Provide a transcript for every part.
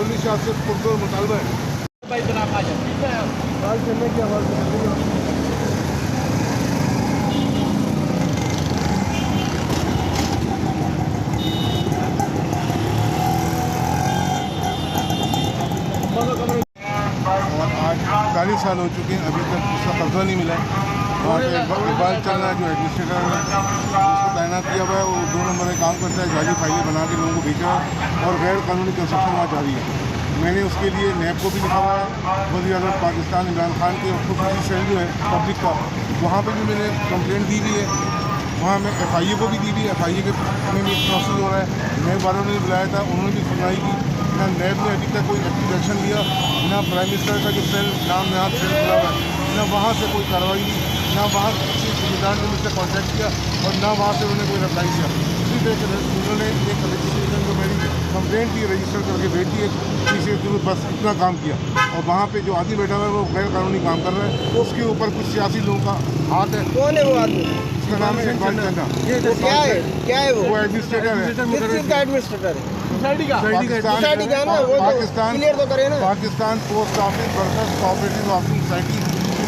अली शाह से पुरजोर मुतालबा है। भाई जनाब आ जाए बाल चलने की आवाज़ और आज 40 साल हो चुके हैं, अभी तक उसका कब्जा नहीं मिला है। वहाँ पे इकबाल चन्ना जो एडमिनिस्ट्रेटर है उसको तैनात किया हुआ है, वो 2 नंबर में काम करता है, जाली फाइलें बना के लोगों को बेचा और गैर कानूनी कंस्ट्रक्शन वहाँ जारी है। मैंने उसके लिए नैब को भी लिखा हुआ है, वज़ीर-ए-आज़म पाकिस्तान इमरान खान के खुसूसी सेल जो है पब्लिक का, वहाँ पे भी मैंने कंप्लेंट दी हुई है। वहाँ मैं FIA को भी दी हुई है, FIA के में भी प्रोसेस हो रहा है। नैब वालों ने बुलाया था, उन्होंने भी सुनवाई की। ना नैब ने अभी तक कोई एक्टिव एक्शन लिया, ना प्राइम मिनिस्टर का जो सेल नाम नहाद सेल खुला हुआ है, ना वहाँ से कोई कार्रवाई हुई, ना वहाँ किसी जिम्मेदार ने मुझसे कॉन्टैक्ट किया और ना वहाँ से उन्होंने कोई रिप्लाई किया। इसी तरह से उन्होंने एक रजिस्ट्रेशन जो मेरी कंप्लेंट थी रजिस्टर करके भेज दी है, किसी बस इतना काम किया। और वहाँ पे जो आदमी बैठा हुआ है वो गैर कानूनी काम कर रहा है, उसके ऊपर कुछ सियासी लोगों का हाथ है। कौन है वो आदमी? उसका नाम है इकबाल चन्ना। क्या है वो एडमिनिस्ट्रेटर है। किस चीज़ का एडमिनिस्ट्रेटर है? सोसाइटी का सोसाइटी का ना, वो पाकिस्तान क्लियर तो करे ना। Pakistan post office workers cooperative office society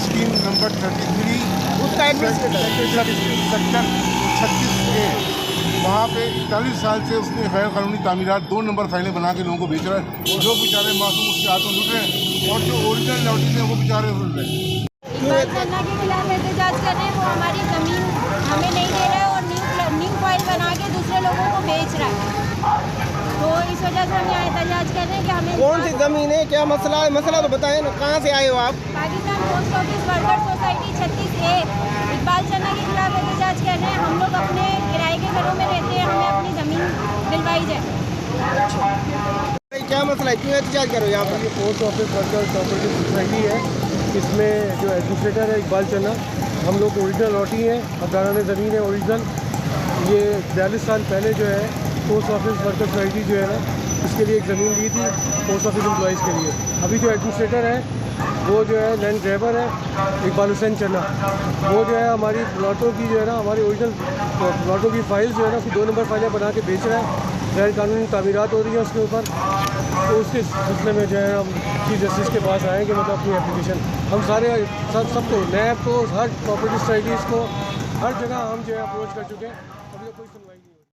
scheme number 33 उसका एडमिनिस्ट्रेटर सेक्टर 36A। वहाँ पे 40 साल से उसने गैर कानूनी तामीरात 2 नंबर फाइलें बना के लोगों को बेच रहा है। जो बेचारे मासूम उसके हाथों लुट रहे हैं और जो ओरिजिनल नोटिस है वो बेचारे लुट रहे हैं। इकबाल चन्ना के खिलाफ एहतजाज कर रहे हैं, वो हमारी ज़मीन हमें नहीं दे रहा है और न्यू फाइल बना के दूसरे लोगों को बेच रहा है। तो इस वजह से हम यहाँ एहतजाज कर रहे हैं कि हमें कौन सी ज़मीन है, क्या मसला है? मसला तो बताएं ना, कहाँ से आए हो आप? Pakistan post office worker society 36A Iqbal चन्ना के खिलाफ एहतजाज कर रहे हैं। हम लोग अपने किराए के घरों में रहते हैं, हमें अपनी ज़मीन दिलवाई जाए। क्या मसला है, क्यों एहतजाज करो यहाँ पर? ये post office workers cooperative society है, इसमें जो एडमिनिस्ट्रेटर है इकबाल चन्ना, हम लोग ओरिजिनल लॉटी हैं, हकदारान ज़मीन है ओरिजिनल। ये 42 साल पहले जो है पोस्ट ऑफिस वर्कर सोसाइटी जो है ना, इसके लिए एक ज़मीन ली थी पोस्ट ऑफिस एम्प्लॉइज़ के लिए। अभी जो एडमिनिस्ट्रेटर है वो जो है लैंड ग्रैबर है इकबाल हुसैन चन्ना, वो जो है हमारी प्लॉटों की जो है ना, हमारी ओरिजिनल प्लॉटों की फाइल्स जो है ना, उसकी 2 नंबर फाइलें बना के बेच रहा है। गैर कानूनी तामीरात हो रही है उसके ऊपर। तो उसके सिलसिले में जो है हम चीफ जस्टिस के पास आएंगे, मतलब अपनी एप्लीकेशन हम सारे सबको नैब को, हर कोऑपरेटिव सोसाइटीज़ को, हर जगह हम जो है अप्रोच कर चुके हैं, अभी कोई सुनवाई